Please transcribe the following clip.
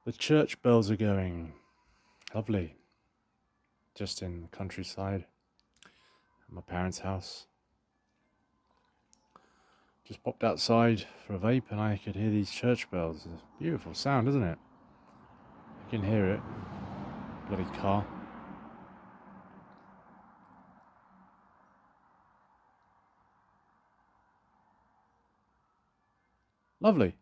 The church bells are going. Lovely. Just in the countryside at my parents' house. Just popped outside for a vape and I could hear these church bells. It's a beautiful sound, isn't it? You can hear it. Bloody car. Lovely.